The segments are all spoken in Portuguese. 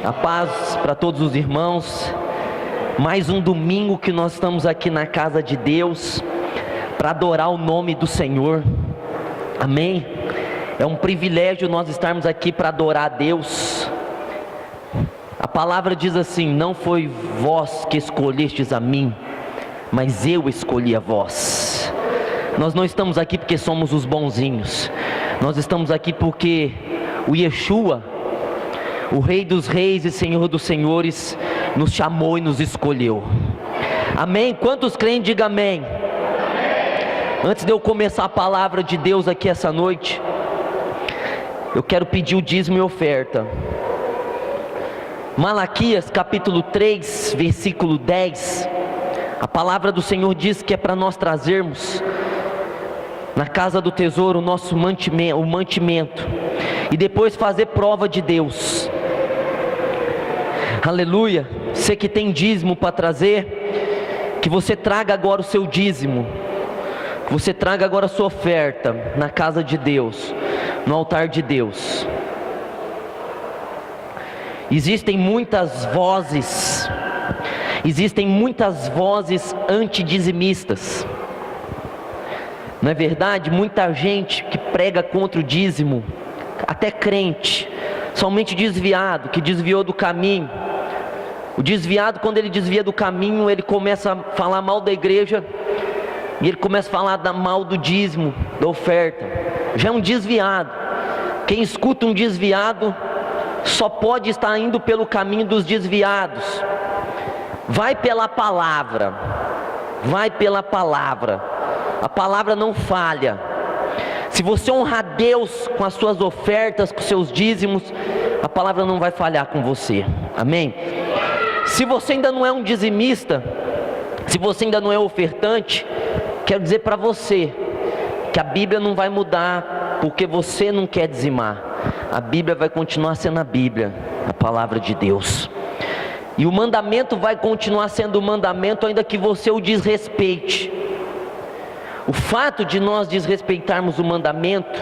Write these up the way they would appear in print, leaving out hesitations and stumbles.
A paz para todos os irmãos. Mais um domingo que nós estamos aqui na casa de Deus para adorar o nome do Senhor. Amém? É um privilégio nós estarmos aqui para adorar a Deus. A palavra diz assim: não foi vós que escolhestes a mim, mas eu escolhi a vós. Nós não estamos aqui porque somos os bonzinhos. Nós estamos aqui porque o Yeshua, o Rei dos Reis e Senhor dos Senhores, nos chamou e nos escolheu. Amém? Quantos creem, diga amém. Antes de eu começar a palavra de Deus aqui essa noite, eu quero pedir o dízimo e oferta. Malaquias capítulo 3, versículo 10. A palavra do Senhor diz que é para nós trazermos na casa do tesouro o nosso mantimento, e depois fazer prova de Deus. Aleluia. Você que tem dízimo para trazer, que você traga agora o seu dízimo, que você traga agora a sua oferta na casa de Deus, no altar de Deus. Existem muitas vozes antidizimistas, não é verdade? Muita gente que prega contra o dízimo, até crente, somente desviado, que desviou do caminho. O desviado, quando ele desvia do caminho, ele começa a falar mal da igreja, e ele começa a falar mal do dízimo, da oferta. Já é um desviado. Quem escuta um desviado só pode estar indo pelo caminho dos desviados. Vai pela palavra, a palavra não falha. Se você honrar Deus com as suas ofertas, com seus dízimos, a palavra não vai falhar com você. Amém? Se você ainda não é um dizimista, se você ainda não é ofertante, quero dizer para você que a Bíblia não vai mudar porque você não quer dizimar. A Bíblia vai continuar sendo a Bíblia, a palavra de Deus. E o mandamento vai continuar sendo o mandamento, ainda que você o desrespeite. O fato de nós desrespeitarmos o mandamento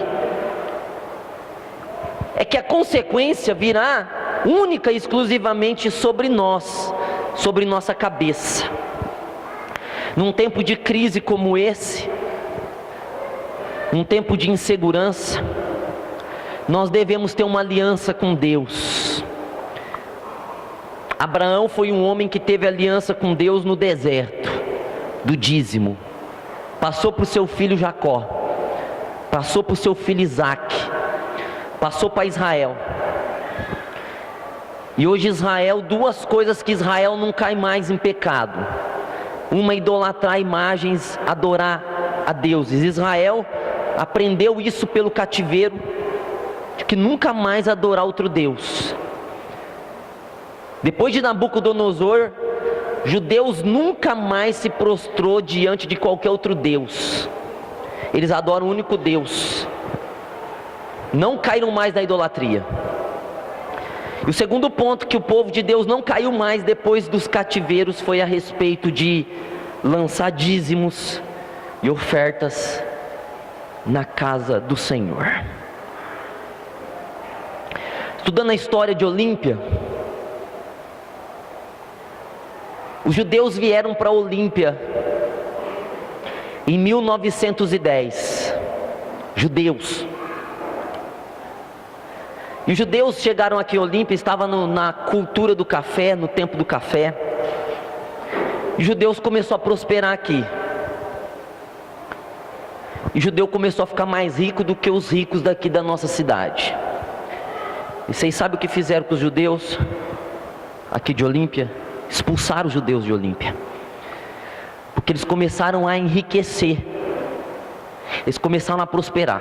é que a consequência virá única e exclusivamente sobre nós, sobre nossa cabeça. Num tempo de crise como esse, num tempo de insegurança, nós devemos ter uma aliança com Deus. Abraão foi um homem que teve aliança com Deus no deserto do dízimo. Passou para o seu filho Jacó, passou para o seu filho Isaac, passou para Israel. E hoje Israel, duas coisas que Israel não cai mais em pecado: uma, idolatrar imagens, adorar a deuses. Israel aprendeu isso pelo cativeiro, de que nunca mais adorar outro Deus. Depois de Nabucodonosor, judeus nunca mais se prostrou diante de qualquer outro Deus. Eles adoram o único Deus. Não caíram mais na idolatria. E o segundo ponto que o povo de Deus não caiu mais depois dos cativeiros foi a respeito de lançar dízimos e ofertas na casa do Senhor. Estudando a história de Olímpia, os judeus vieram para Olímpia em 1910. Judeus. E os judeus chegaram aqui em Olímpia, estavam na cultura do café, no tempo do café. E os judeus começaram a prosperar aqui. E o judeu começou a ficar mais rico do que os ricos daqui da nossa cidade. E vocês sabem o que fizeram com os judeus aqui de Olímpia? Expulsaram os judeus de Olímpia, porque eles começaram a enriquecer, eles começaram a prosperar.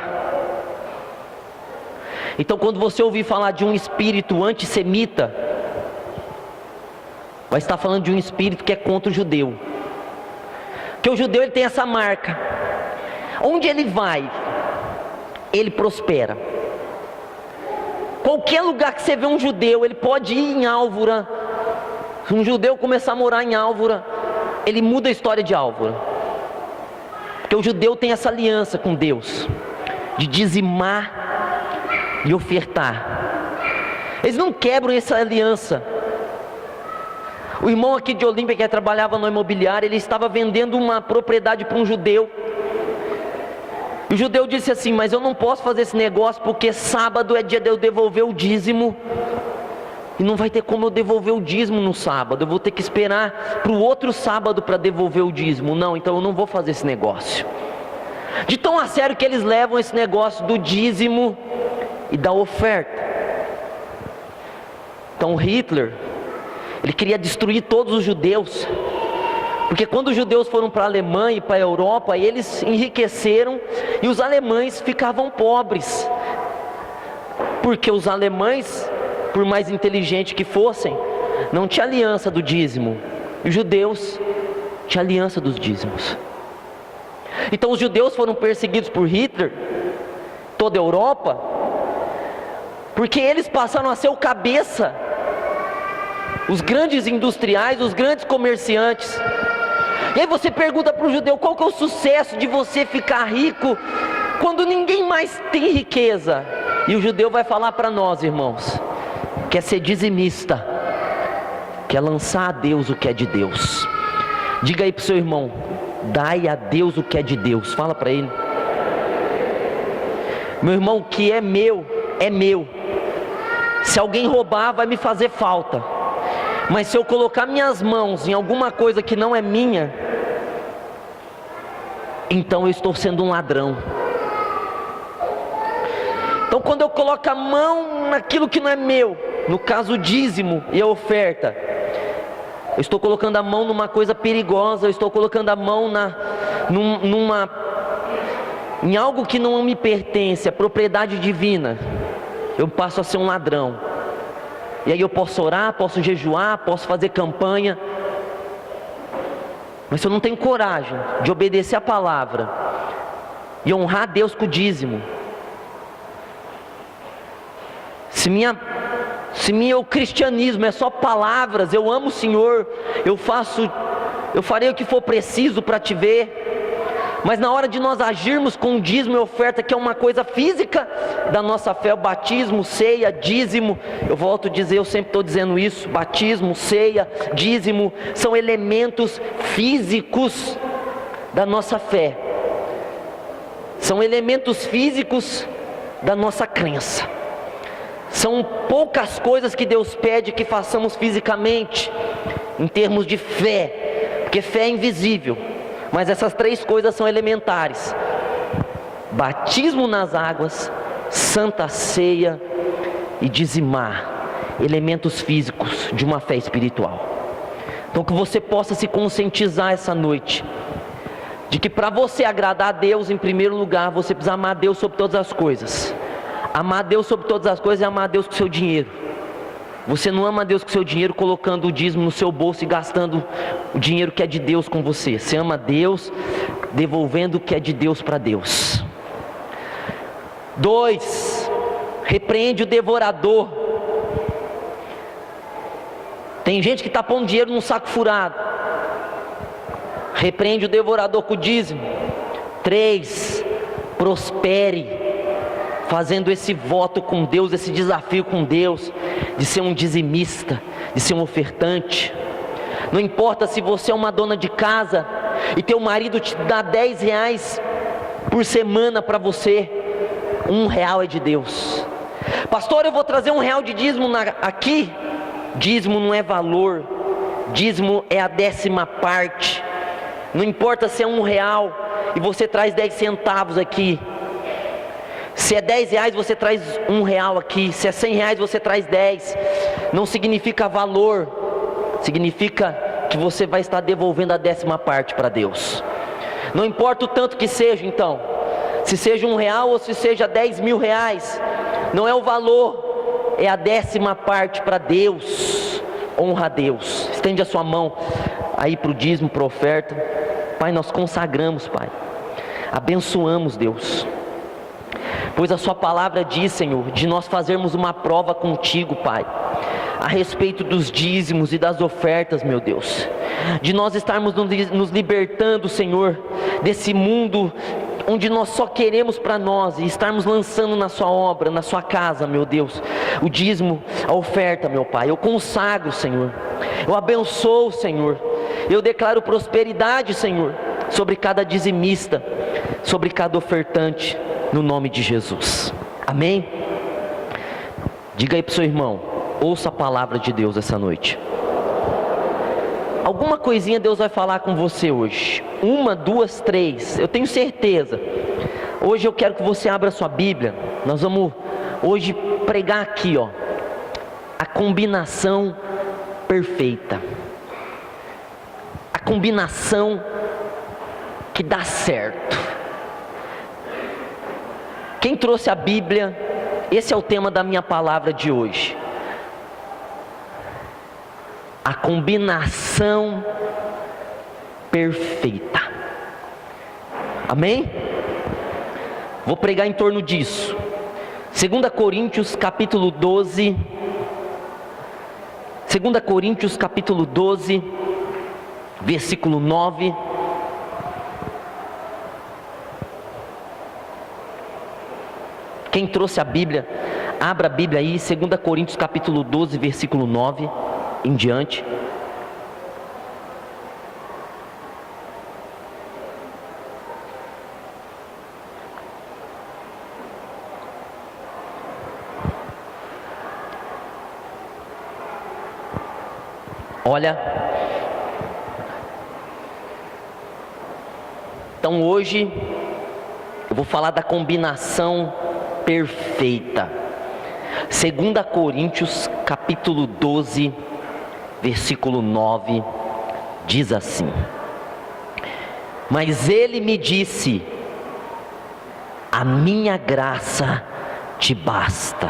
Então, quando você ouvir falar de um espírito antissemita, vai estar falando de um espírito que é contra o judeu, porque o judeu ele tem essa marca: onde ele vai, ele prospera. Qualquer lugar que você vê um judeu, ele pode ir em Álvora. Se um judeu começar a morar em Álvora, ele muda a história de Álvora, porque o judeu tem essa aliança com Deus, de dizimar e ofertar. Eles não quebram essa aliança. O irmão aqui de Olímpia, que trabalhava no imobiliário, ele estava vendendo uma propriedade para um judeu. E o judeu disse assim: mas eu não posso fazer esse negócio porque sábado é dia de eu devolver o dízimo. E não vai ter como eu devolver o dízimo no sábado. Eu vou ter que esperar para o outro sábado para devolver o dízimo. Não, então eu não vou fazer esse negócio. De tão a sério que eles levam esse negócio do dízimo e da oferta. Então Hitler, ele queria destruir todos os judeus. Porque quando os judeus foram para a Alemanha e para a Europa, eles enriqueceram e os alemães ficavam pobres. Porque os alemães, por mais inteligentes que fossem, não tinha aliança do dízimo. E os judeus tinham aliança dos dízimos. Então os judeus foram perseguidos por Hitler, toda a Europa, porque eles passaram a ser o cabeça, os grandes industriais, os grandes comerciantes. E aí você pergunta para o judeu: qual que é o sucesso de você ficar rico quando ninguém mais tem riqueza? E o judeu vai falar para nós, irmãos, que é ser dizimista, que é lançar a Deus o que é de Deus. Diga aí para o seu irmão: dai a Deus o que é de Deus. Fala para ele: meu irmão, o que é meu, é meu. Se alguém roubar, vai me fazer falta. Mas se eu colocar minhas mãos em alguma coisa que não é minha, então eu estou sendo um ladrão. Então quando eu coloco a mão naquilo que não é meu, no caso o dízimo e a oferta, eu estou colocando a mão numa coisa perigosa, eu estou colocando a mão em algo que não me pertence, a propriedade divina. Eu passo a ser um ladrão. E aí eu posso orar, posso jejuar, posso fazer campanha, mas se eu não tenho coragem de obedecer a palavra e honrar a Deus com o dízimo, se meu cristianismo é só palavras, eu amo o Senhor, eu farei o que for preciso para te ver, mas na hora de nós agirmos com o dízimo e oferta, que é uma coisa física da nossa fé, o batismo, ceia, dízimo, eu volto a dizer, eu sempre estou dizendo isso: batismo, ceia, dízimo, são elementos físicos da nossa fé, são elementos físicos da nossa crença. São poucas coisas que Deus pede que façamos fisicamente, em termos de fé, porque fé é invisível. Mas essas três coisas são elementares: batismo nas águas, santa ceia e dizimar, elementos físicos de uma fé espiritual. Então que você possa se conscientizar essa noite, de que para você agradar a Deus, em primeiro lugar, você precisa amar a Deus sobre todas as coisas. Amar a Deus sobre todas as coisas é amar a Deus com o seu dinheiro. Você não ama a Deus com o seu dinheiro colocando o dízimo no seu bolso e gastando o dinheiro que é de Deus com você. Você ama a Deus devolvendo o que é de Deus para Deus. 2. Repreende o devorador. Tem gente que está pondo dinheiro num saco furado. Repreende o devorador com o dízimo. 3. Prospere, fazendo esse voto com Deus, esse desafio com Deus, de ser um dizimista, de ser um ofertante. Não importa se você é uma dona de casa e teu marido te dá R$10 por semana para você, R$1 é de Deus. Pastor, eu vou trazer R$1 de dízimo aqui. Dízimo não é valor, dízimo é a 10ª parte. Não importa se é R$1 e você traz 10 centavos aqui. Se é R$10, você traz R$1 aqui. Se é R$100, você traz 10. Não significa valor, significa que você vai estar devolvendo a 10ª parte para Deus. Não importa o tanto que seja, então, se seja R$1 ou se seja R$10.000, não é o valor, é a 10ª parte para Deus. Honra a Deus. Estende a sua mão aí para o dízimo, para a oferta. Pai, nós consagramos, Pai, abençoamos, Deus, pois a sua palavra diz, Senhor, de nós fazermos uma prova contigo, Pai, a respeito dos dízimos e das ofertas, meu Deus, de nós estarmos nos libertando, Senhor, desse mundo onde nós só queremos para nós e estarmos lançando na sua obra, na sua casa, meu Deus, o dízimo, a oferta, meu Pai. Eu consagro, Senhor. Eu abençoo, Senhor. Eu declaro prosperidade, Senhor, sobre cada dizimista, sobre cada ofertante, no nome de Jesus. Amém? Diga aí para o seu irmão, ouça a palavra de Deus essa noite. Alguma coisinha Deus vai falar com você hoje. 1, 2, 3, eu tenho certeza. Hoje eu quero que você abra sua Bíblia. Nós vamos hoje pregar aqui, ó, a combinação perfeita. A combinação que dá certo. Quem trouxe a Bíblia, esse é o tema da minha palavra de hoje. A combinação perfeita. Amém? Vou pregar em torno disso. 2 Coríntios capítulo 12. 2 Coríntios capítulo 12, versículo 9. Quem trouxe a Bíblia, abra a Bíblia aí, 2 Coríntios capítulo 12, versículo 9 em diante. Olha, então hoje eu vou falar da combinação perfeita. 2 Coríntios capítulo 12, versículo 9, diz assim: mas ele me disse, a minha graça te basta,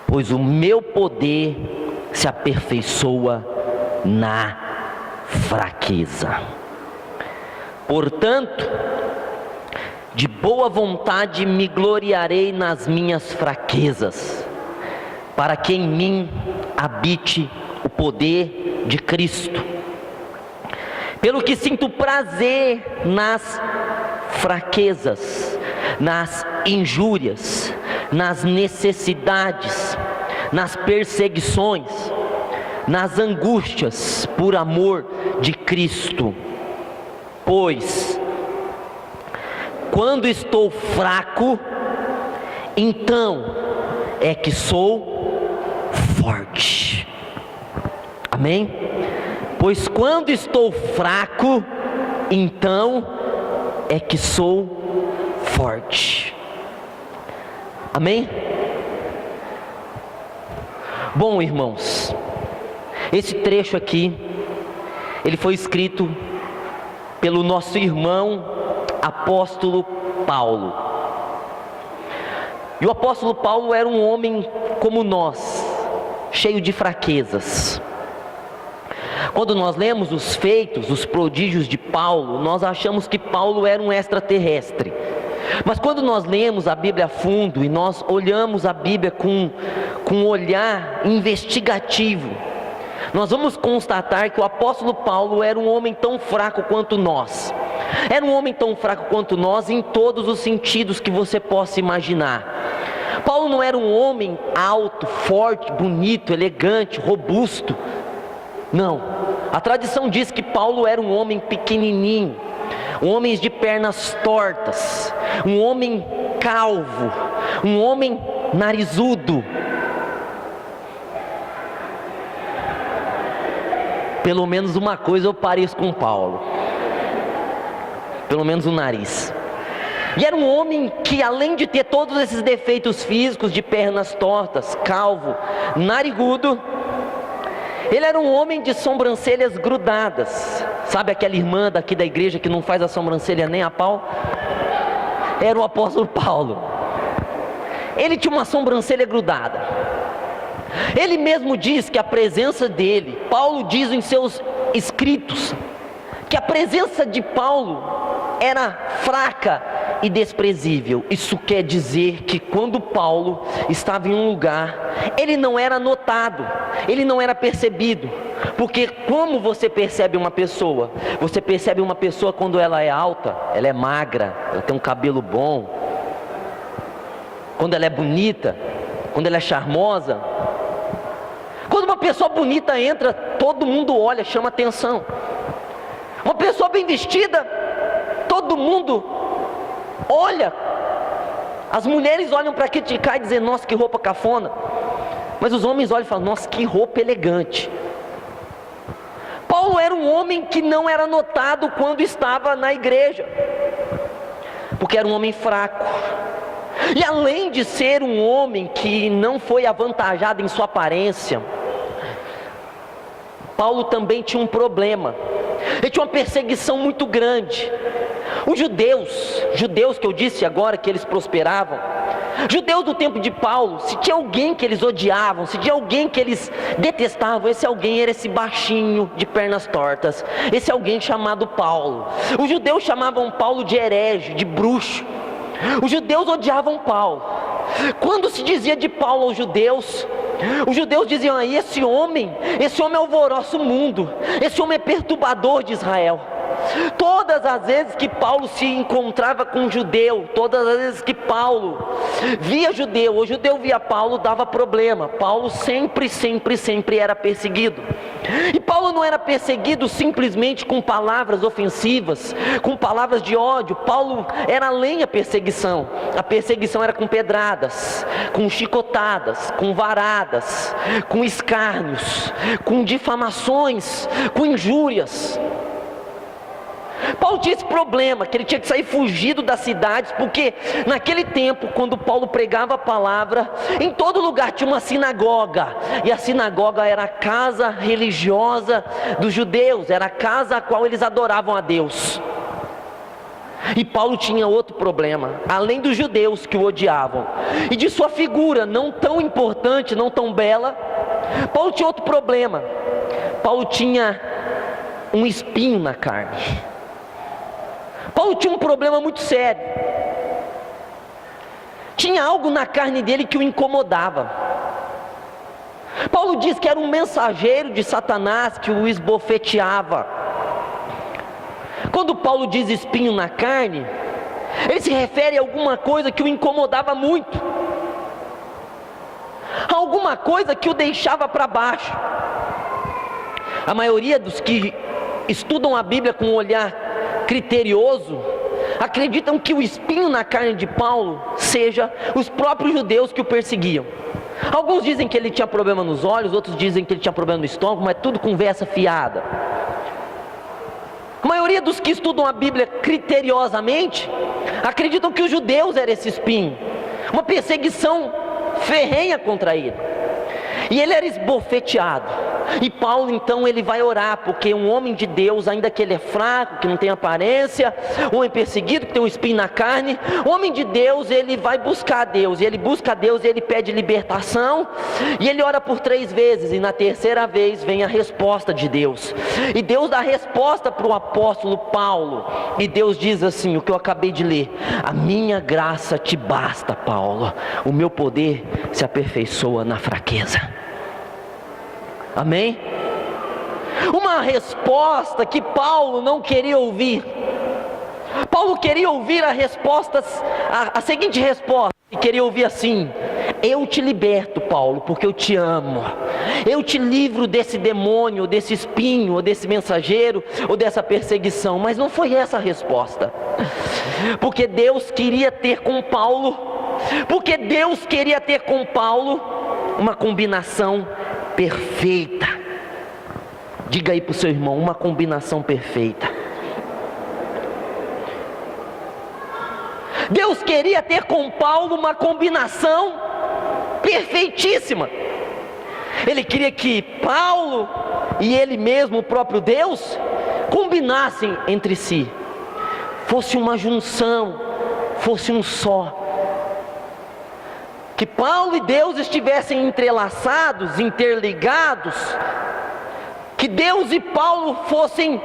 pois o meu poder se aperfeiçoa na fraqueza. Portanto, de boa vontade me gloriarei nas minhas fraquezas, para que em mim habite o poder de Cristo. Pelo que sinto prazer nas fraquezas, nas injúrias, nas necessidades, nas perseguições, nas angústias, por amor de Cristo. Pois, quando estou fraco, então é que sou forte. Amém? Pois quando estou fraco, então é que sou forte. Amém? Bom, irmãos, esse trecho aqui, ele foi escrito pelo nosso irmão apóstolo Paulo. E o apóstolo Paulo era um homem como nós, cheio de fraquezas. Quando nós lemos os feitos, os prodígios de Paulo, nós achamos que Paulo era um extraterrestre. Mas quando nós lemos a Bíblia a fundo e nós olhamos a Bíblia com um olhar investigativo, nós vamos constatar que o apóstolo Paulo era um homem tão fraco quanto nós. Era um homem tão fraco quanto nós em todos os sentidos que você possa imaginar. Paulo não era um homem alto, forte, bonito, elegante, robusto. Não. A tradição diz que Paulo era um homem pequenininho, um homem de pernas tortas, um homem calvo, um homem narizudo. Pelo menos uma coisa eu pareço com Paulo, pelo menos o nariz. E era um homem que, além de ter todos esses defeitos físicos, de pernas tortas, calvo, narigudo, ele era um homem de sobrancelhas grudadas. Sabe aquela irmã daqui da igreja que não faz a sobrancelha nem a pau? Era o apóstolo Paulo. Ele tinha uma sobrancelha grudada. Ele mesmo diz que a presença dele, Paulo diz em seus escritos, que a presença de Paulo era fraca e desprezível. Isso quer dizer que quando Paulo estava em um lugar, ele não era notado, ele não era percebido. Porque como você percebe uma pessoa? Você percebe uma pessoa quando ela é alta, ela é magra, ela tem um cabelo bom. Quando ela é bonita, quando ela é charmosa. Quando uma pessoa bonita entra, todo mundo olha, chama atenção. Uma pessoa bem vestida, todo mundo olha. As mulheres olham para criticar e dizer: nossa, que roupa cafona. Mas os homens olham e falam: nossa, que roupa elegante. Paulo era um homem que não era notado quando estava na igreja, porque era um homem fraco. E além de ser um homem que não foi avantajado em sua aparência, Paulo também tinha um problema. Ele tinha uma perseguição muito grande. Os judeus que eu disse agora que eles prosperavam, judeus do tempo de Paulo, se tinha alguém que eles odiavam, se tinha alguém que eles detestavam, esse alguém era esse baixinho de pernas tortas, esse alguém chamado Paulo. Os judeus chamavam Paulo de herege, de bruxo. Os judeus odiavam Paulo. Quando se dizia de Paulo aos judeus, os judeus diziam: aí esse homem alvoroça o mundo, esse homem é perturbador de Israel. Todas as vezes que Paulo se encontrava com um judeu, todas as vezes que Paulo via judeu, o judeu via Paulo, dava problema. Paulo sempre era perseguido. E Paulo não era perseguido simplesmente com palavras ofensivas, com palavras de ódio. Paulo era além da perseguição. A perseguição era com pedradas, com chicotadas, com varadas, com escárnios, com difamações, com injúrias. Paulo tinha esse problema, que ele tinha que sair fugido das cidades, porque naquele tempo, quando Paulo pregava a palavra, em todo lugar tinha uma sinagoga, e a sinagoga era a casa religiosa dos judeus, era a casa a qual eles adoravam a Deus. E Paulo tinha outro problema, além dos judeus que o odiavam, e de sua figura não tão importante, não tão bela, Paulo tinha outro problema. Paulo tinha um espinho na carne. Paulo tinha um problema muito sério. Tinha algo na carne dele que o incomodava. Paulo diz que era um mensageiro de Satanás que o esbofeteava. Quando Paulo diz espinho na carne, ele se refere a alguma coisa que o incomodava muito, alguma coisa que o deixava para baixo. A maioria dos que estudam a Bíblia com um olhar criterioso acreditam que o espinho na carne de Paulo seja os próprios judeus que o perseguiam. Alguns dizem que ele tinha problema nos olhos, outros dizem que ele tinha problema no estômago, mas tudo conversa fiada. A maioria dos que estudam a Bíblia criteriosamente acreditam que os judeus eram esse espinho, uma perseguição ferrenha contra ele, e ele era esbofeteado. E Paulo então ele vai orar, porque um homem de Deus, ainda que ele é fraco, que não tem aparência, um homem perseguido, que tem um espinho na carne, homem de Deus, ele vai buscar a Deus, e ele busca a Deus, e ele pede libertação, e ele ora por 3 vezes, e na terceira vez vem a resposta de Deus, e Deus dá a resposta para o apóstolo Paulo, e Deus diz assim, o que eu acabei de ler: a minha graça te basta, Paulo, o meu poder se aperfeiçoa na fraqueza. Amém? Uma resposta que Paulo não queria ouvir. Paulo queria ouvir a seguinte resposta, e queria ouvir assim: eu te liberto, Paulo, porque eu te amo. Eu te livro desse demônio, desse espinho, ou desse mensageiro, ou dessa perseguição. Mas não foi essa a resposta. Porque Deus queria ter com Paulo uma combinação perfeita. Diga aí para o seu irmão: uma combinação perfeita. Deus queria ter com Paulo uma combinação perfeitíssima. Ele queria que Paulo e ele mesmo, o próprio Deus, combinassem entre si, fosse uma junção, fosse um só. Que Paulo e Deus estivessem entrelaçados, interligados, que Deus e Paulo fossem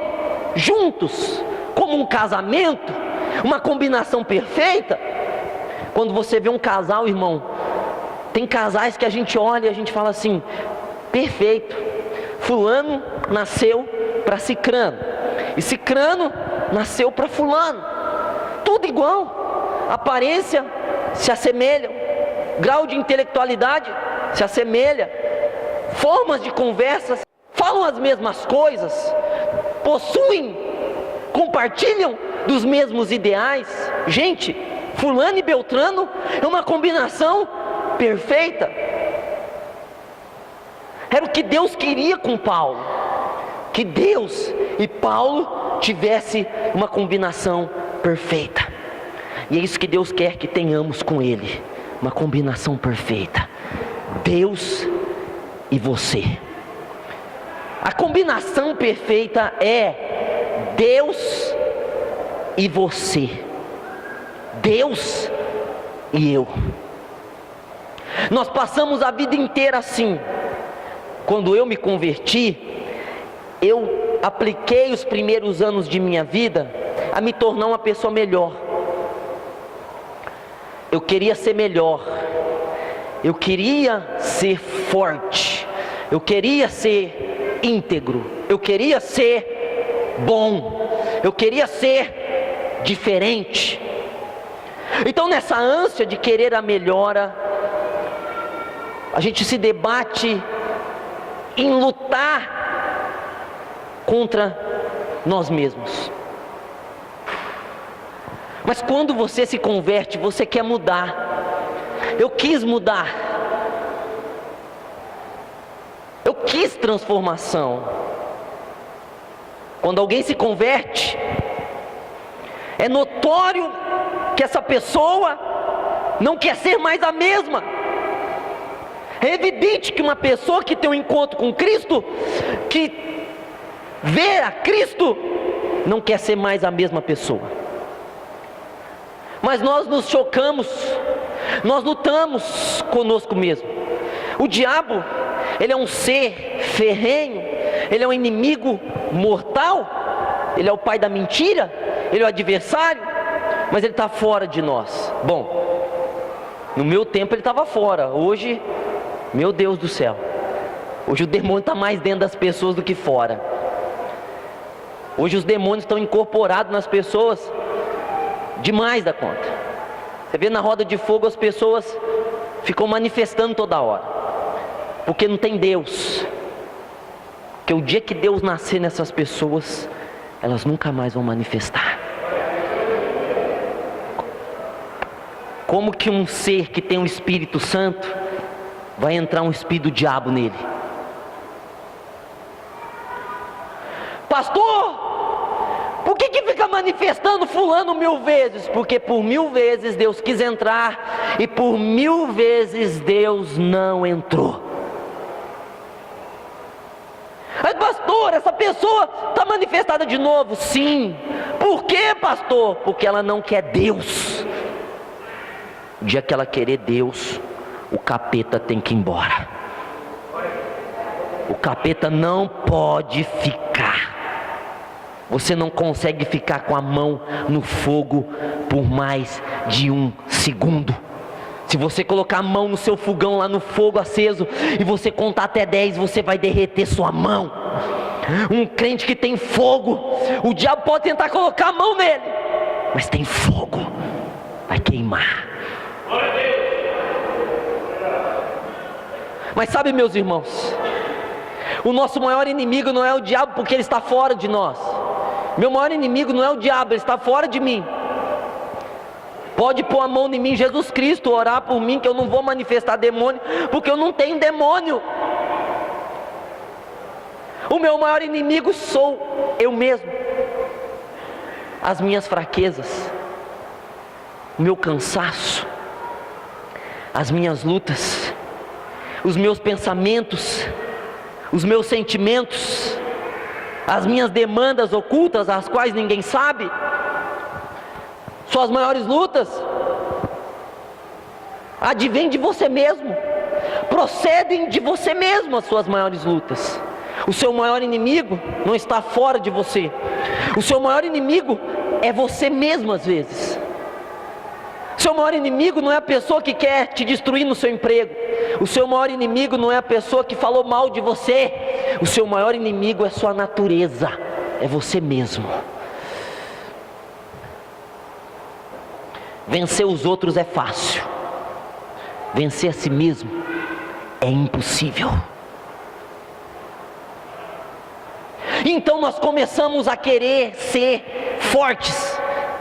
juntos, como um casamento, uma combinação perfeita. Quando você vê um casal, irmão, tem casais que a gente olha e a gente fala assim: perfeito, fulano nasceu para cicrano, e cicrano nasceu para fulano, tudo igual, aparência se assemelham, grau de intelectualidade se assemelha, formas de conversas, falam as mesmas coisas, compartilham dos mesmos ideais. Gente, fulano e Beltrano é uma combinação perfeita. Era o que Deus queria com Paulo, que Deus e Paulo tivessem uma combinação perfeita. E é isso que Deus quer que tenhamos com Ele, uma combinação perfeita, Deus e você. A combinação perfeita é Deus e você, Deus e eu. Nós passamos a vida inteira assim. Quando eu me converti, eu apliquei os primeiros anos de minha vida a me tornar uma pessoa melhor. Eu queria ser melhor, eu queria ser forte, eu queria ser íntegro, eu queria ser bom, eu queria ser diferente. Então, nessa ânsia de querer a melhora, a gente se debate em lutar contra nós mesmos. Mas quando você se converte, você quer mudar. Eu quis mudar. Eu quis transformação. Quando alguém se converte, é notório que essa pessoa não quer ser mais a mesma. É evidente que uma pessoa que tem um encontro com Cristo, que vê a Cristo, não quer ser mais a mesma pessoa. Mas nós nos chocamos, nós lutamos conosco mesmo. O diabo, ele é um ser ferrenho, ele é um inimigo mortal, ele é o pai da mentira, ele é o adversário, mas ele está fora de nós. Bom, no meu tempo ele estava fora, hoje, meu Deus do céu, hoje o demônio está mais dentro das pessoas do que fora. Hoje os demônios estão incorporados nas pessoas, demais da conta. Você vê na roda de fogo, as pessoas ficam manifestando toda hora, porque não tem Deus. Porque o dia que Deus nascer nessas pessoas, elas nunca mais vão manifestar. Como que um ser que tem um Espírito Santo vai entrar um espírito do diabo nele? Pastor, por que fica manifestando fulano 1000 vezes? Porque por 1000 vezes Deus quis entrar e por 1000 vezes Deus não entrou. Mas pastor, essa pessoa está manifestada de novo? Sim. Por quê, pastor? Porque ela não quer Deus. O dia que ela querer Deus, o capeta tem que ir embora. O capeta não pode ficar. Você não consegue ficar com a mão no fogo por mais de 1 segundo. Se você colocar a mão no seu fogão lá no fogo aceso e você contar até 10, você vai derreter sua mão. Um crente que tem fogo, o diabo pode tentar colocar a mão nele, mas tem fogo, vai queimar. Mas sabe, meus irmãos, o nosso maior inimigo não é o diabo, porque ele está fora de nós. Meu maior inimigo não é o diabo, ele está fora de mim. Pode pôr a mão em mim, Jesus Cristo, orar por mim, que eu não vou manifestar demônio, porque eu não tenho demônio. O meu maior inimigo sou eu mesmo, as minhas fraquezas, o meu cansaço, as minhas lutas, os meus pensamentos, os meus sentimentos, as minhas demandas ocultas, as quais ninguém sabe. Suas maiores lutas advêm de você mesmo, procedem de você mesmo as suas maiores lutas. O seu maior inimigo não está fora de você. O seu maior inimigo é você mesmo às vezes. O seu maior inimigo não é a pessoa que quer te destruir no seu emprego. O seu maior inimigo não é a pessoa que falou mal de você. O seu maior inimigo é sua natureza, é você mesmo. Vencer os outros é fácil. vencer a si mesmo é impossível. Então nós começamos a querer ser fortes,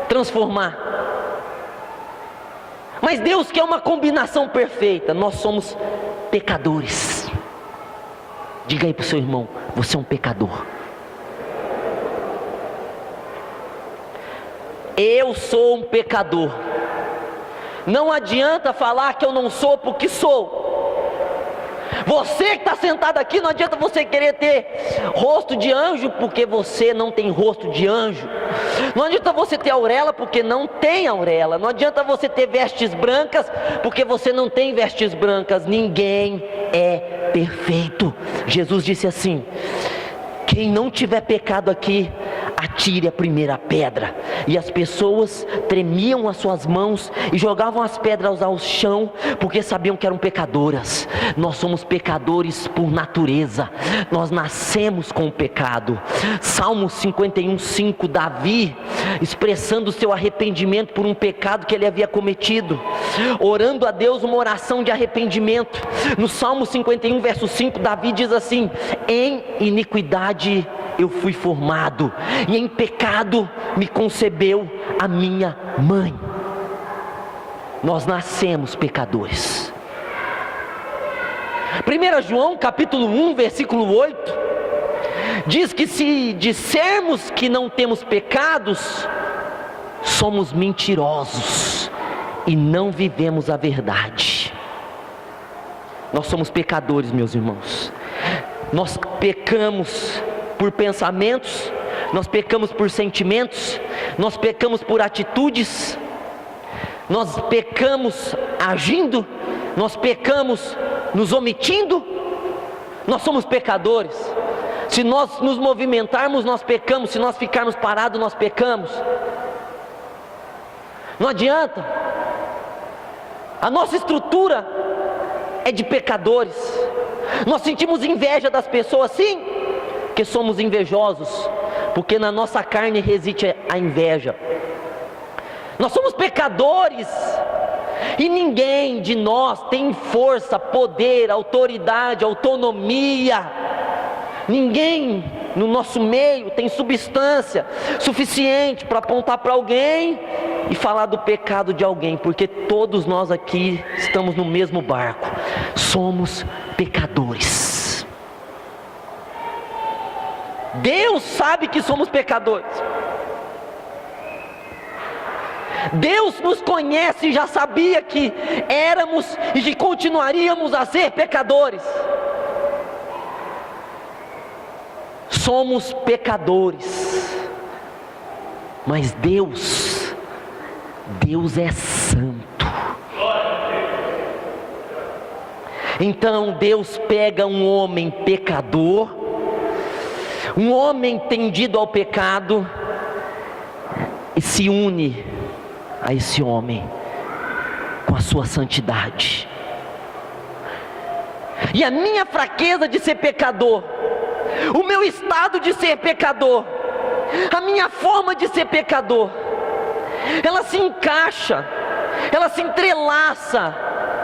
transformar. Mas Deus quer uma combinação perfeita. Nós somos pecadores. Diga aí para o seu irmão: você é um pecador. Eu sou um pecador. Não adianta falar que eu não sou, porque sou. Você que está sentado aqui, não adianta você querer ter rosto de anjo, porque você não tem rosto de anjo. Não adianta você ter auréola, porque não tem auréola. Não adianta você ter vestes brancas, porque você não tem vestes brancas. Ninguém é perfeito. Jesus disse assim: quem não tiver pecado aqui, atire a primeira pedra. E as pessoas tremiam as suas mãos e jogavam as pedras ao chão, porque sabiam que eram pecadoras. Nós somos pecadores por natureza. Nós nascemos com o pecado. Salmo 51:5, Davi expressando o seu arrependimento por um pecado que ele havia cometido, orando a Deus uma oração de arrependimento. No Salmo 51, verso 5, Davi diz assim: em iniquidade eu fui formado, e em pecado me concebeu a minha mãe. Nós nascemos pecadores. 1 João capítulo 1, versículo 8, diz que se dissermos que não temos pecados, somos mentirosos e não vivemos a verdade. Nós somos pecadores, meus irmãos. Nós pecamos por pensamentos, nós pecamos por sentimentos, nós pecamos por atitudes, nós pecamos agindo, nós pecamos nos omitindo. Nós somos pecadores. Se nós nos movimentarmos, nós pecamos. Se nós ficarmos parados, nós pecamos. Não adianta. A nossa estrutura é de pecadores. Nós sentimos inveja das pessoas, sim, porque somos invejosos, porque na nossa carne reside a inveja. Nós somos pecadores, e ninguém de nós tem força, poder, autoridade, autonomia. Ninguém no nosso meio tem substância suficiente para apontar para alguém e falar do pecado de alguém, porque todos nós aqui estamos no mesmo barco. Somos pecadores. Deus sabe que somos pecadores. Deus nos conhece e já sabia que éramos e que continuaríamos a ser pecadores. Somos pecadores, mas Deus é santo. Então Deus pega um homem pecador, um homem tendido ao pecado, e se une a esse homem com a sua santidade. E a minha fraqueza de ser pecador, o meu estado de ser pecador, a minha forma de ser pecador, ela se encaixa, ela se entrelaça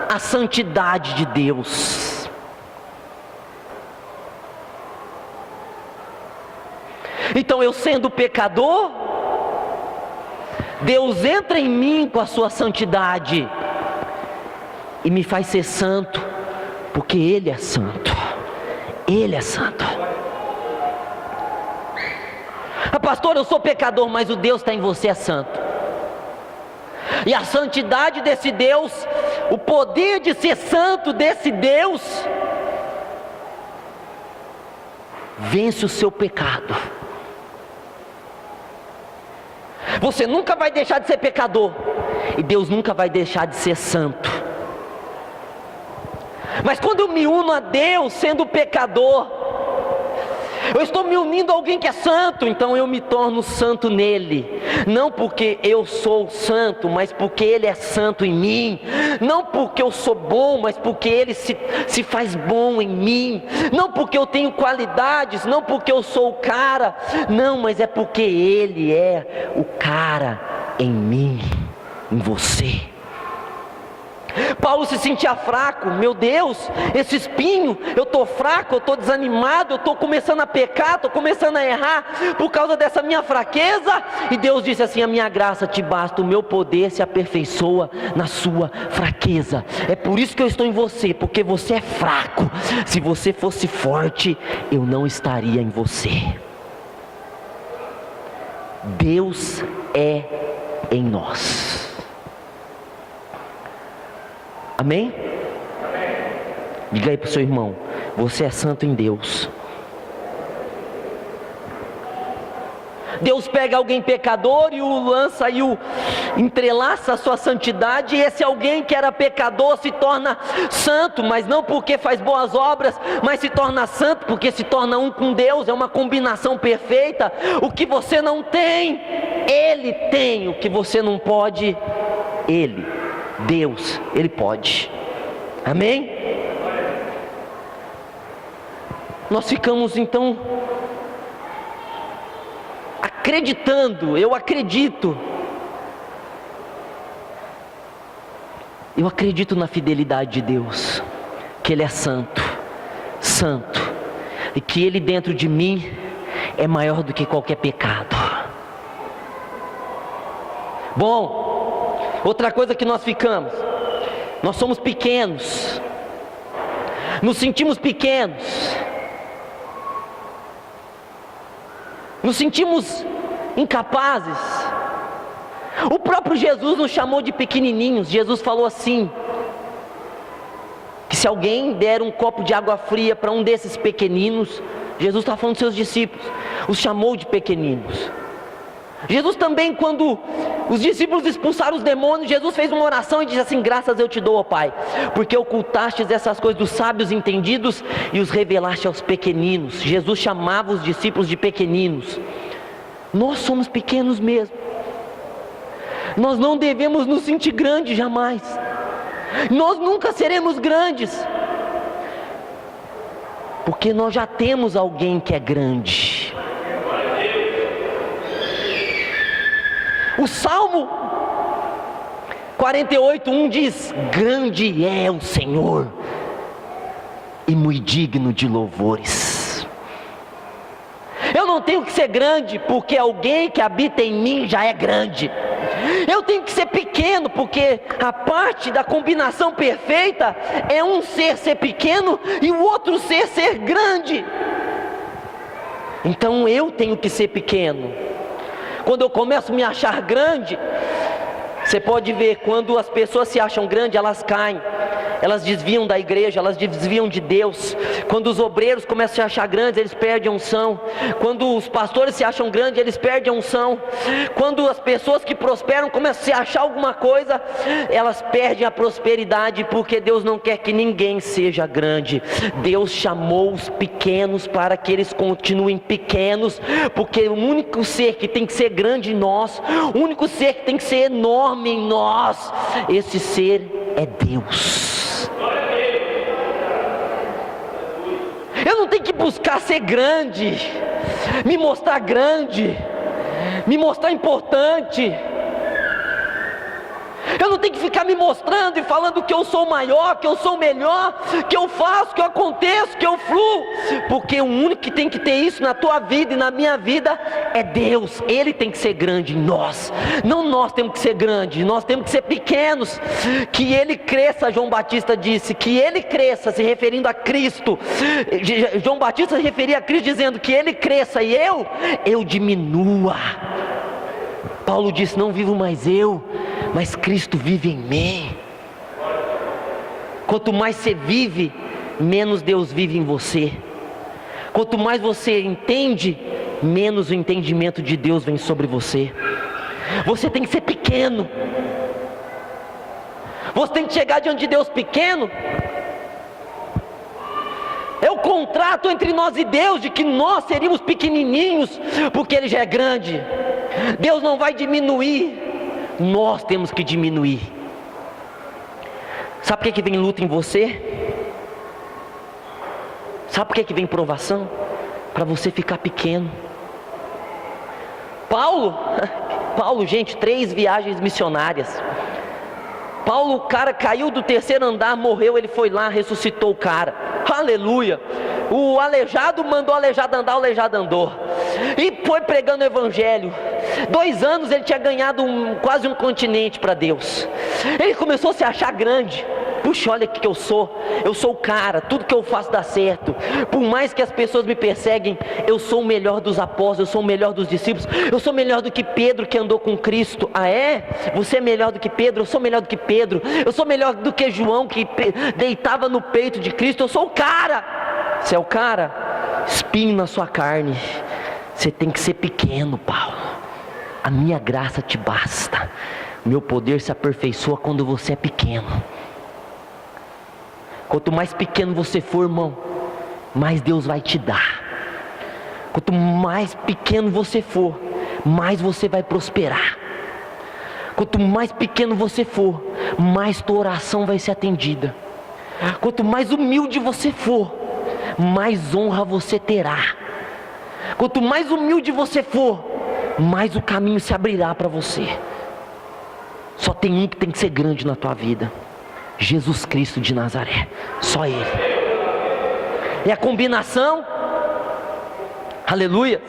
à santidade de Deus. Então, eu sendo pecador, Deus entra em mim com a sua santidade e me faz ser santo, porque Ele é santo. Ele é santo. Ah, pastor, eu sou pecador, mas o Deus está em você é santo. E a santidade desse Deus, o poder de ser santo desse Deus, vence o seu pecado. Você nunca vai deixar de ser pecador, e Deus nunca vai deixar de ser santo. Mas quando eu me uno a Deus sendo pecador, eu estou me unindo a alguém que é santo, então eu me torno santo nele. Não porque eu sou santo, mas porque Ele é santo em mim. Não porque eu sou bom, mas porque Ele se faz bom em mim. Não porque eu tenho qualidades, não porque eu sou o cara. Não, mas é porque Ele é o cara em mim, em você. Paulo se sentia fraco. Meu Deus, esse espinho, eu estou fraco, eu estou desanimado, eu estou começando a pecar, estou começando a errar por causa dessa minha fraqueza. E Deus disse assim: a minha graça te basta, o meu poder se aperfeiçoa na sua fraqueza. É por isso que eu estou em você, porque você é fraco. Se você fosse forte, eu não estaria em você. Deus é em nós. Amém? Diga aí para o seu irmão: você é santo em Deus. Deus pega alguém pecador e o lança e o entrelaça a sua santidade, e esse alguém que era pecador se torna santo, mas não porque faz boas obras, mas se torna santo porque se torna um com Deus. É uma combinação perfeita. O que você não tem, Ele tem. O que você não pode, Deus, Ele pode. Amém? Nós ficamos então acreditando, eu acredito na fidelidade de Deus, que Ele é santo, e que Ele dentro de mim é maior do que qualquer pecado. Bom, outra coisa que nós somos pequenos, nos sentimos pequenos, nos sentimos incapazes. O próprio Jesus nos chamou de pequenininhos. Jesus falou assim, que se alguém der um copo de água fria para um desses pequeninos, Jesus está falando dos seus discípulos, os chamou de pequeninos. Jesus também, quando os discípulos expulsaram os demônios, Jesus fez uma oração e disse assim: graças eu te dou, ó Pai, porque ocultastes essas coisas dos sábios entendidos e os revelaste aos pequeninos. Jesus chamava os discípulos de pequeninos. Nós somos pequenos mesmo. Nós não devemos nos sentir grandes jamais. Nós nunca seremos grandes, porque nós já temos alguém que é grande. O Salmo 48:1 diz: grande é o Senhor e muito digno de louvores. Eu não tenho que ser grande porque alguém que habita em mim já é grande. Eu tenho que ser pequeno porque a parte da combinação perfeita é um ser pequeno e o outro ser grande. Então eu tenho que ser pequeno. Quando eu começo a me achar grande, você pode ver, quando as pessoas se acham grandes, elas caem, elas desviam da igreja, elas desviam de Deus. Quando os obreiros começam a se achar grandes, eles perdem a unção. Quando os pastores se acham grandes, eles perdem a unção. Quando as pessoas que prosperam começam a se achar alguma coisa, elas perdem a prosperidade, porque Deus não quer que ninguém seja grande. Deus chamou os pequenos para que eles continuem pequenos, porque o único ser que tem que ser grande em nós, o único ser que tem que ser enorme em nós, esse ser é Deus. Eu não tenho que buscar ser grande, me mostrar grande, me mostrar importante. Eu não tenho que ficar me mostrando e falando que eu sou maior, que eu sou melhor, que eu faço, que eu aconteço, que eu fluo, porque o único que tem que ter isso na tua vida e na minha vida é Deus. Ele tem que ser grande em nós, não nós temos que ser grandes, nós temos que ser pequenos. Que Ele cresça, João Batista disse, que Ele cresça, se referindo a Cristo. João Batista se referia a Cristo dizendo que Ele cresça e eu diminua. Paulo disse: não vivo mais eu, mas Cristo vive em mim. Quanto mais você vive, menos Deus vive em você. Quanto mais você entende, menos o entendimento de Deus vem sobre você. Você tem que ser pequeno. Você tem que chegar diante de Deus pequeno. É o contrato entre nós e Deus, de que nós seríamos pequenininhos, porque Ele já é grande. Deus não vai diminuir, nós temos que diminuir. Sabe por que vem luta em você? Sabe por que vem provação? Para você ficar pequeno. Paulo, gente, 3 viagens missionárias. Paulo, o cara caiu do terceiro andar, morreu, ele foi lá, ressuscitou o cara, aleluia. O aleijado mandou o aleijado andar, o aleijado andou, e foi pregando o evangelho. 2 anos ele tinha ganhado quase um continente para Deus. Ele começou a se achar grande. Puxa, olha o que eu sou o cara, tudo que eu faço dá certo. Por mais que as pessoas me perseguem, eu sou o melhor dos apóstolos, eu sou o melhor dos discípulos, eu sou melhor do que Pedro que andou com Cristo. Ah é? Você é melhor do que Pedro? Eu sou melhor do que Pedro. Eu sou melhor do que João que deitava no peito de Cristo. Eu sou o cara. Você é o cara? Espinho na sua carne. Você tem que ser pequeno, Paulo. A minha graça te basta. Meu poder se aperfeiçoa quando você é pequeno. Quanto mais pequeno você for, irmão, mais Deus vai te dar. Quanto mais pequeno você for, mais você vai prosperar. Quanto mais pequeno você for, mais tua oração vai ser atendida. Quanto mais humilde você for, mais honra você terá. Quanto mais humilde você for, mais o caminho se abrirá para você. Só tem um que tem que ser grande na tua vida: Jesus Cristo de Nazaré, só Ele. E a combinação, aleluia,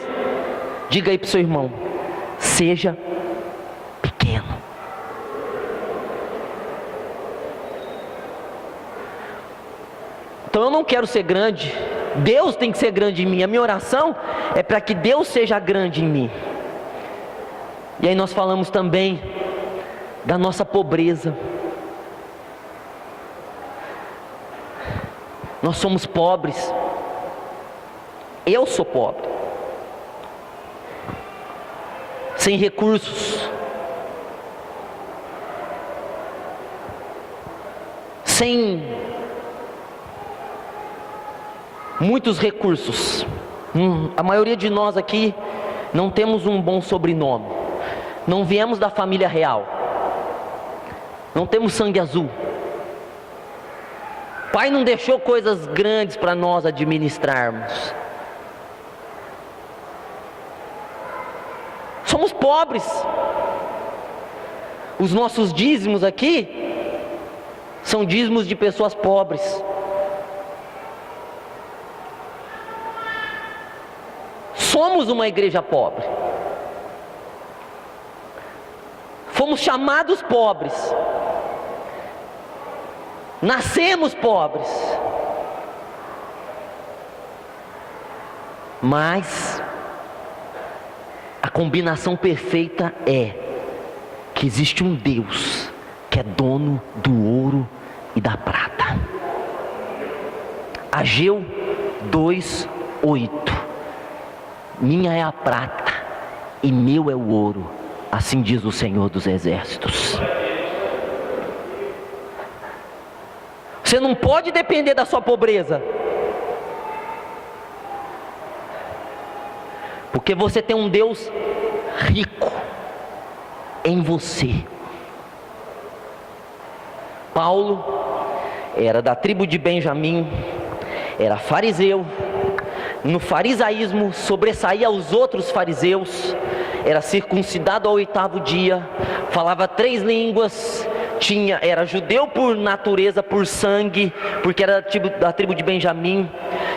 diga aí para o seu irmão: seja pequeno. Então eu não quero ser grande, Deus tem que ser grande em mim. A minha oração é para que Deus seja grande em mim. E aí nós falamos também da nossa pobreza. Nós somos pobres. Eu sou pobre, sem recursos, sem muitos recursos. A maioria de nós aqui não temos um bom sobrenome, não viemos da família real, não temos sangue azul. Pai não deixou coisas grandes para nós administrarmos. Somos pobres. Os nossos dízimos aqui são dízimos de pessoas pobres. Somos uma igreja pobre. Fomos chamados pobres. Nascemos pobres. Mas a combinação perfeita é que existe um Deus que é dono do ouro e da prata. Ageu 2:8. Minha é a prata e meu é o ouro, assim diz o Senhor dos Exércitos. Você não pode depender da sua pobreza, porque você tem um Deus rico em você. Paulo era da tribo de Benjamim, era fariseu. No farisaísmo sobressaía aos outros fariseus, era circuncidado ao 8º dia, falava 3 línguas, era judeu por natureza, por sangue, porque era da tribo de Benjamim.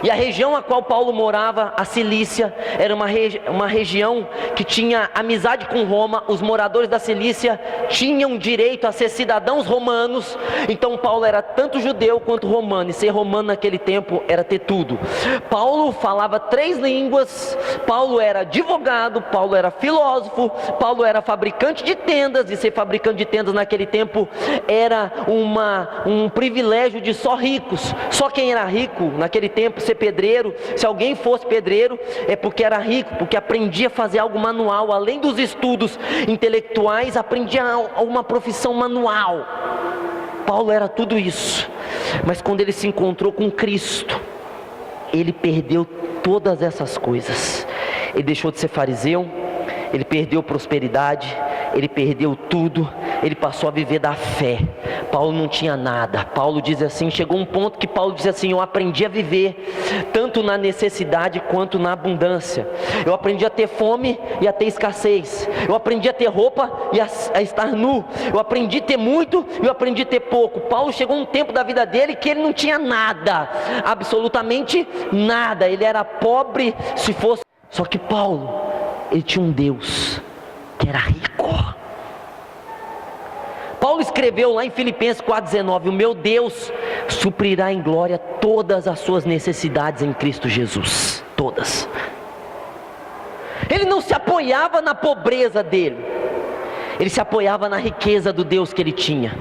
E a região a qual Paulo morava, a Cilícia, era uma região que tinha amizade com Roma. Os moradores da Cilícia tinham direito a ser cidadãos romanos. Então Paulo era tanto judeu quanto romano, e ser romano naquele tempo era ter tudo. Paulo falava 3 línguas, Paulo era advogado, Paulo era filósofo, Paulo era fabricante de tendas, e ser fabricante de tendas naquele tempo era um privilégio de só ricos. Só quem era rico naquele tempo, ser pedreiro. Se alguém fosse pedreiro, é porque era rico, porque aprendia a fazer algo manual. Além dos estudos intelectuais, aprendia uma profissão manual. Paulo era tudo isso. Mas quando ele se encontrou com Cristo, ele perdeu todas essas coisas. Ele deixou de ser fariseu, ele perdeu prosperidade, ele perdeu tudo, ele passou a viver da fé. Paulo não tinha nada. Paulo diz assim, chegou um ponto que Paulo diz assim: eu aprendi a viver tanto na necessidade quanto na abundância. Eu aprendi a ter fome e a ter escassez. Eu aprendi a ter roupa e a estar nu. Eu aprendi a ter muito e eu aprendi a ter pouco. Paulo chegou um tempo da vida dele que ele não tinha nada, absolutamente nada. Ele era pobre se fosse. Só que Paulo, ele tinha um Deus que era rico. Paulo escreveu lá em Filipenses 4,19: o meu Deus suprirá em glória todas as suas necessidades em Cristo Jesus. Todas. Ele não se apoiava na pobreza dele, ele se apoiava na riqueza do Deus que ele tinha.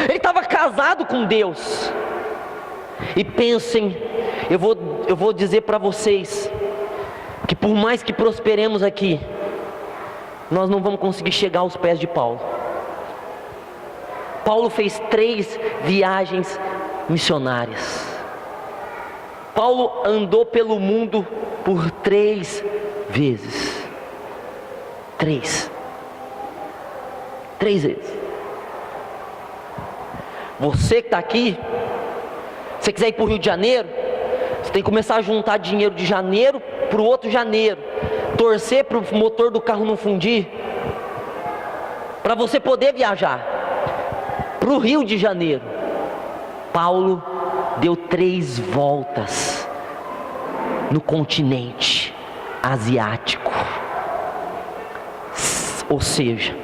Ele estava casado com Deus. E pensem, eu vou dizer para vocês, que por mais que prosperemos aqui, nós não vamos conseguir chegar aos pés de Paulo. Paulo fez 3 viagens missionárias. Paulo andou pelo mundo por 3 vezes. 3 vezes. Você que está aqui, se você quiser ir para o Rio de Janeiro, você tem que começar a juntar dinheiro de janeiro para o outro janeiro, torcer para o motor do carro não fundir, para você poder viajar para o Rio de Janeiro. Paulo deu 3 voltas no continente asiático. Ou seja,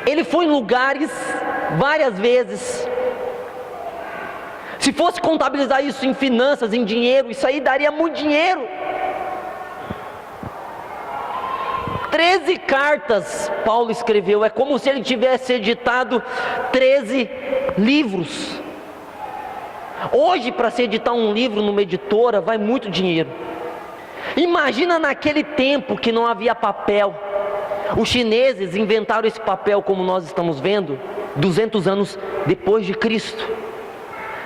ele foi em lugares várias vezes. Se fosse contabilizar isso em finanças, em dinheiro, isso aí daria muito dinheiro. 13 cartas Paulo escreveu. É como se ele tivesse editado 13 livros. Hoje, para se editar um livro numa editora, vai muito dinheiro. Imagina naquele tempo que não havia papel. Os chineses inventaram esse papel como nós estamos vendo 200 anos depois de Cristo.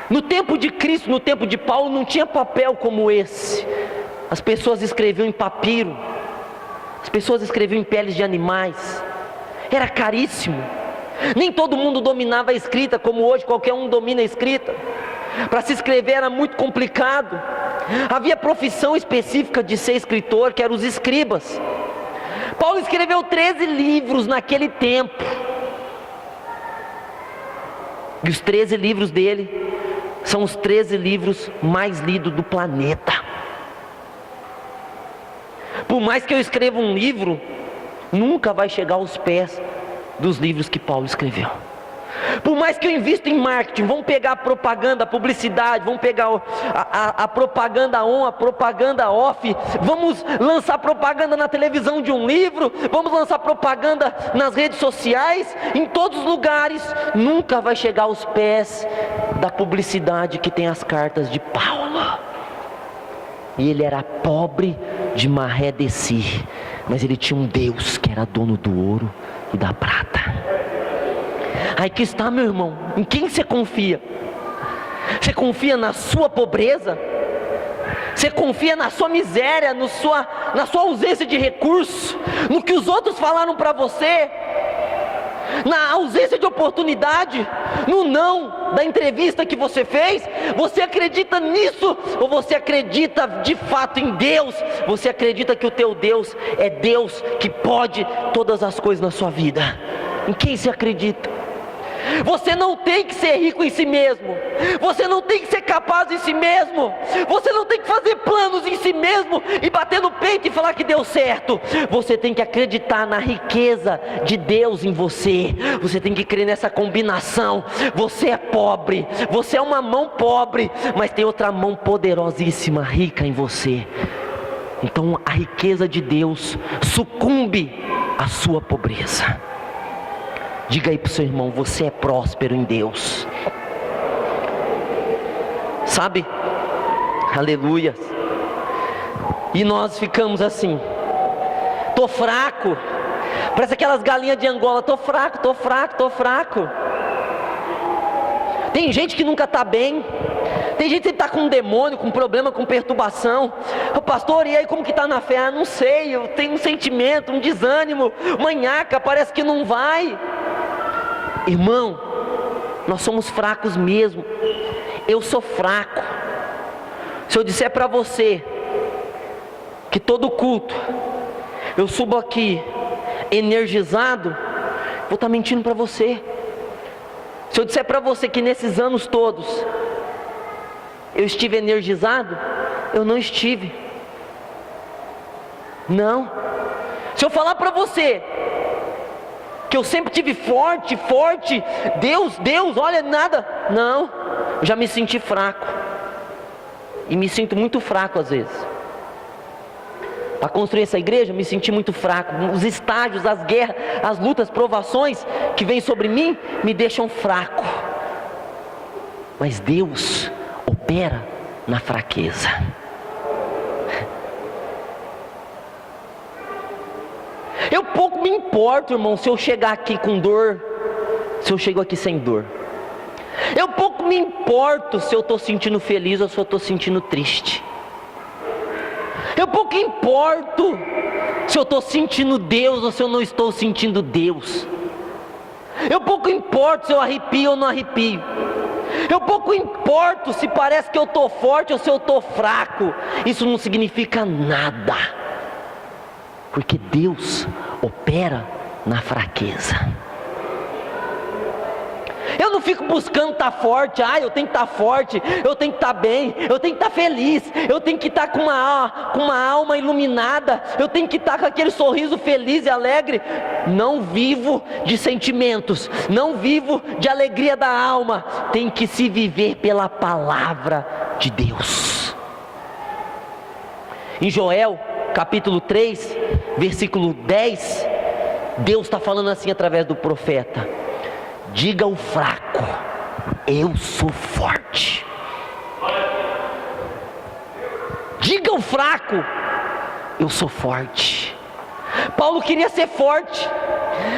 No tempo de Cristo, no tempo de Paulo, não tinha papel como esse. As pessoas escreviam em papiro, as pessoas escreviam em peles de animais. Era caríssimo. Nem todo mundo dominava a escrita como hoje qualquer um domina a escrita. Para se escrever era muito complicado. Havia profissão específica de ser escritor, que eram os escribas. Paulo escreveu 13 livros naquele tempo. E os 13 livros dele são os 13 livros mais lidos do planeta. Por mais que eu escreva um livro, nunca vai chegar aos pés dos livros que Paulo escreveu. Por mais que eu invista em marketing, vamos pegar a propaganda, a publicidade, vamos pegar a propaganda on, a propaganda off, vamos lançar propaganda na televisão de um livro, vamos lançar propaganda nas redes sociais, em todos os lugares, nunca vai chegar aos pés da publicidade que tem as cartas de Paulo. E ele era pobre de maré de si, mas ele tinha um Deus que era dono do ouro e da prata. Aí que está, meu irmão, em quem você confia? Você confia na sua pobreza? Você confia na sua miséria, na sua ausência de recursos, no que os outros falaram para você, na ausência de oportunidade, no não da entrevista que você fez? Você acredita nisso? Ou você acredita de fato em Deus? Você acredita que o teu Deus é Deus que pode todas as coisas na sua vida? Em quem você acredita? Você não tem que ser rico em si mesmo. Você não tem que ser capaz em si mesmo. Você não tem que fazer planos em si mesmo e bater no peito e falar que deu certo. Você tem que acreditar na riqueza de Deus em você. Você tem que crer nessa combinação. Você é pobre, você é uma mão pobre, mas tem outra mão poderosíssima, rica em você. Então a riqueza de Deus sucumbe à sua pobreza. Diga aí para o seu irmão: você é próspero em Deus. Sabe? Aleluia. E nós ficamos assim: tô fraco. Parece aquelas galinhas de Angola: tô fraco, tô fraco, tô fraco. Tem gente que nunca está bem. Tem gente que está com um demônio, com problema, com perturbação. O pastor, e aí como que está na fé? Ah, não sei, eu tenho um sentimento, um desânimo, uma nhaca, parece que não vai. Irmão, Nós somos fracos mesmo. Eu sou fraco. Se eu disser para você que todo culto eu subo aqui energizado, vou estar mentindo para você. Se eu disser para você que nesses anos todos eu estive energizado, eu não estive. Não. Se eu falar para você que eu sempre tive forte, Deus, olha, nada. Não, eu já me senti fraco. E me sinto muito fraco às vezes. Para construir essa igreja, eu me senti muito fraco. Os estágios, as guerras, as lutas, provações que vêm sobre mim, me deixam fraco. Mas Deus opera na fraqueza. Eu pouco me importo, irmão, se eu chegar aqui com dor, se eu chego aqui sem dor. Eu pouco me importo se eu estou sentindo feliz ou se eu estou sentindo triste. Eu pouco importo se eu estou sentindo Deus ou se eu não estou sentindo Deus. Eu pouco importo se eu arrepio ou não arrepio. Eu pouco importo se parece que eu estou forte ou se eu estou fraco. Isso não significa nada. Porque Deus opera na fraqueza. Eu não fico buscando estar forte. Eu tenho que estar forte, eu tenho que estar bem, eu tenho que estar feliz, eu tenho que estar com uma alma iluminada, eu tenho que estar com aquele sorriso feliz e alegre. Não vivo de sentimentos, não vivo de alegria da alma. Tem que se viver pela palavra de Deus. Em Joel capítulo 3, versículo 10, Deus está falando assim através do profeta: diga ao fraco, eu sou forte. Diga ao fraco, eu sou forte. Paulo queria ser forte.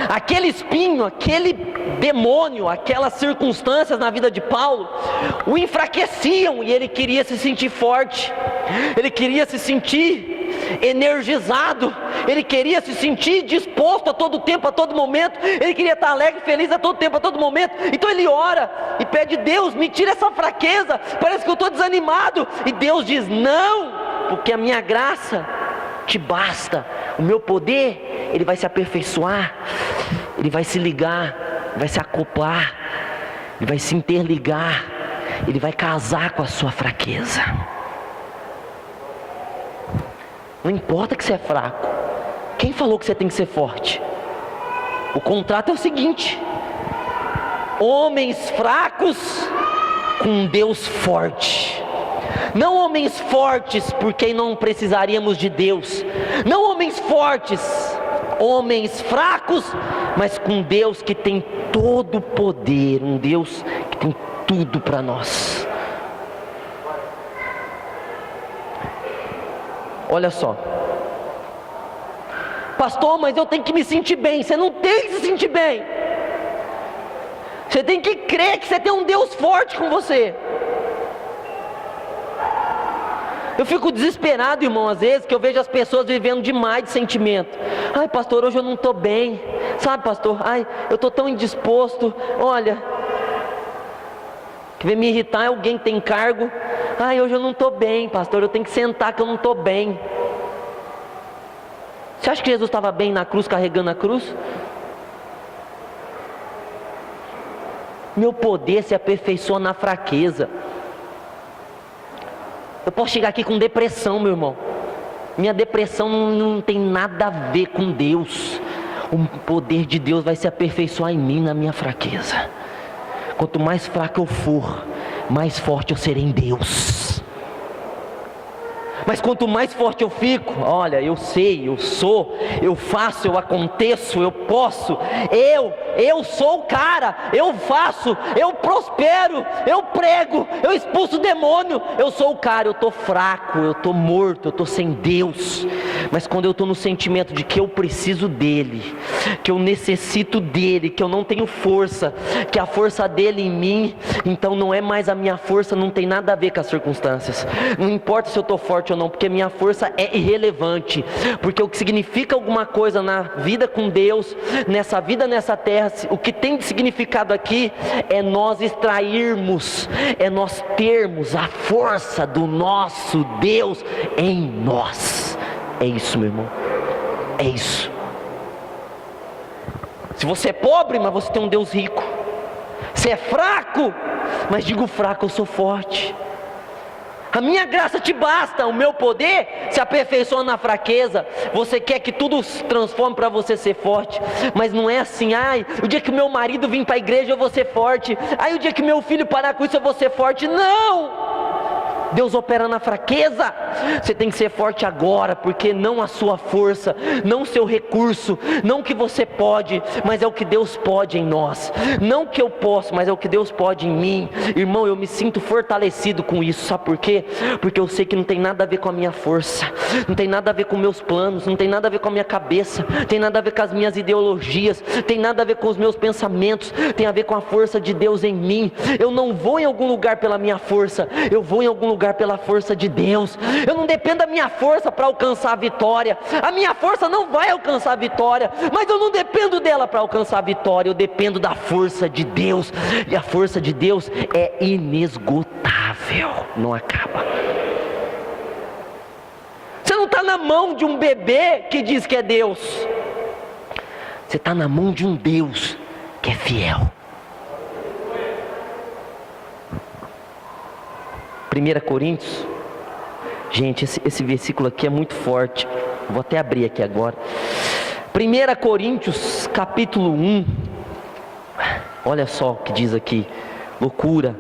Aquele espinho, aquele demônio, aquelas circunstâncias na vida de Paulo o enfraqueciam, e ele queria se sentir forte. Ele queria se sentir energizado, ele queria se sentir disposto a todo tempo, a todo momento. Ele queria estar alegre, feliz a todo tempo, a todo momento. Então ele ora e pede: Deus, me tira essa fraqueza, parece que eu estou desanimado. E Deus diz: não, porque a minha graça te basta. O meu poder, ele vai se aperfeiçoar, ele vai se ligar, vai se acoplar, ele vai se interligar, ele vai casar com a sua fraqueza. Não importa que você é fraco. Quem falou que você tem que ser forte? O contrato é o seguinte: homens fracos com Deus forte. Não homens fortes por quem não precisaríamos de Deus. Não homens fortes, homens fracos, mas com Deus que tem todo o poder. Um Deus que tem tudo para nós. Olha só, pastor, mas eu tenho que me sentir bem. Você não tem que se sentir bem. Você tem que crer que você tem um Deus forte com você. Eu fico desesperado, irmão, às vezes, que eu vejo as pessoas vivendo demais de sentimento. Ai, pastor, hoje eu não estou bem. Sabe, pastor, ai, eu estou tão indisposto. Olha, que vem me irritar é alguém que tem cargo. Ai, hoje eu não estou bem, pastor, eu tenho que sentar que eu não estou bem. Você acha que Jesus estava bem na cruz, carregando a cruz? Meu poder se aperfeiçoa na fraqueza. Eu posso chegar aqui com depressão, meu irmão. Minha depressão não tem nada a ver com Deus. O poder de Deus vai se aperfeiçoar em mim, na minha fraqueza. Quanto mais fraco eu for, mais forte eu serei em Deus. Mas quanto mais forte eu fico, olha, eu sei, eu sou, eu faço, eu aconteço, eu posso, eu sou o cara, eu faço, eu prospero, eu prego, eu expulso o demônio, eu sou o cara. Eu estou fraco, eu estou morto, eu estou sem Deus. Mas quando eu estou no sentimento de que eu preciso dele, que eu necessito dele, que eu não tenho força, que a força dele em mim, então não é mais a minha força, não tem nada a ver com as circunstâncias. Não importa se eu estou forte ou não, porque minha força é irrelevante. Porque o que significa alguma coisa na vida com Deus, nessa vida, nessa terra, o que tem de significado aqui é nós extrairmos, é nós termos a força do nosso Deus em nós. É isso, meu irmão, é isso. Se você é pobre, mas você tem um Deus rico. Se é fraco, mas digo fraco, eu sou forte. A minha graça te basta, o meu poder se aperfeiçoa na fraqueza. Você quer que tudo se transforme para você ser forte, mas não é assim. Ai, o dia que o meu marido vir para a igreja eu vou ser forte. Ai, o dia que meu filho parar com isso eu vou ser forte. Não! Deus opera na fraqueza. Você tem que ser forte agora, porque não a sua força, não o seu recurso, não o que você pode, mas é o que Deus pode em nós. Não o que eu posso, mas é o que Deus pode em mim. Irmão, eu me sinto fortalecido com isso. Sabe por quê? Porque eu sei que não tem nada a ver com a minha força, não tem nada a ver com meus planos, não tem nada a ver com a minha cabeça, tem nada a ver com as minhas ideologias, tem nada a ver com os meus pensamentos, tem a ver com a força de Deus em mim. Eu não vou em algum lugar pela minha força, eu vou em algum lugar pela força de Deus. Eu não dependo da minha força para alcançar a vitória. A minha força não vai alcançar a vitória, mas eu não dependo dela para alcançar a vitória. Eu dependo da força de Deus, e a força de Deus é inesgotável, não acaba. Você não está na mão de um bebê que diz que é Deus, você está na mão de um Deus que é fiel. 1 Coríntios, gente, esse versículo aqui é muito forte. Vou até abrir aqui agora. 1 Coríntios capítulo 1. Olha só o que diz aqui, loucura.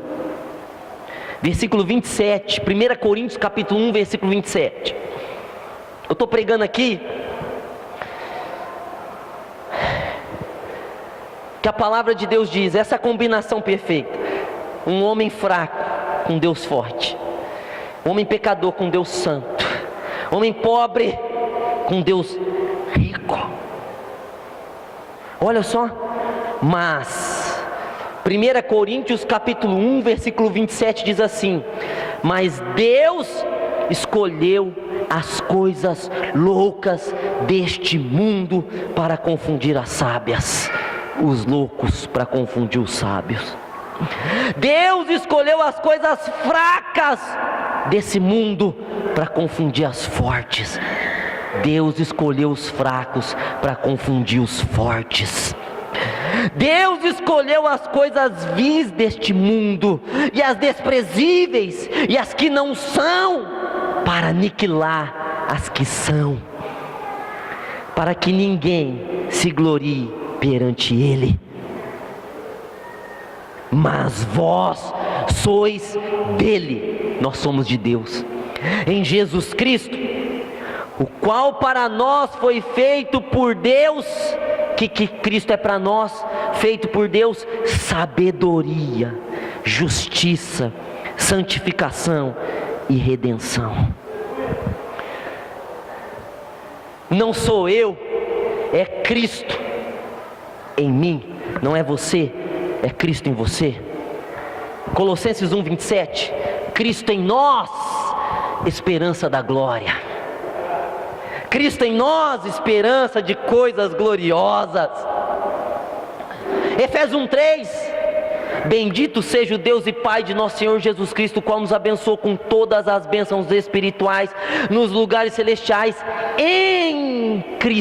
Versículo 27, 1 Coríntios capítulo 1, versículo 27. Eu estou pregando aqui que a palavra de Deus diz, essa combinação perfeita: um homem fraco com Deus forte, homem pecador com Deus santo, homem pobre com Deus rico. Olha só, mas 1 Coríntios capítulo 1, versículo 27 diz assim: mas Deus escolheu as coisas loucas deste mundo para confundir as sábias, os loucos para confundir os sábios. Deus escolheu as coisas fracas desse mundo para confundir as fortes. Deus escolheu os fracos para confundir os fortes. Deus escolheu as coisas vis deste mundo e as desprezíveis e as que não são, para aniquilar as que são, para que ninguém se glorie perante Ele. Mas vós sois dele, nós somos de Deus, em Jesus Cristo, o qual para nós foi feito por Deus. Que Cristo é para nós? Feito por Deus sabedoria, justiça, santificação e redenção. Não sou eu, é Cristo em mim, não é você, é Cristo em você. Colossenses 1:27, Cristo em nós, esperança da glória. Cristo em nós, esperança de coisas gloriosas. Efésios 1:3, bendito seja o Deus e Pai de nosso Senhor Jesus Cristo, o qual nos abençoou com todas as bênçãos espirituais nos lugares celestiais em Cristo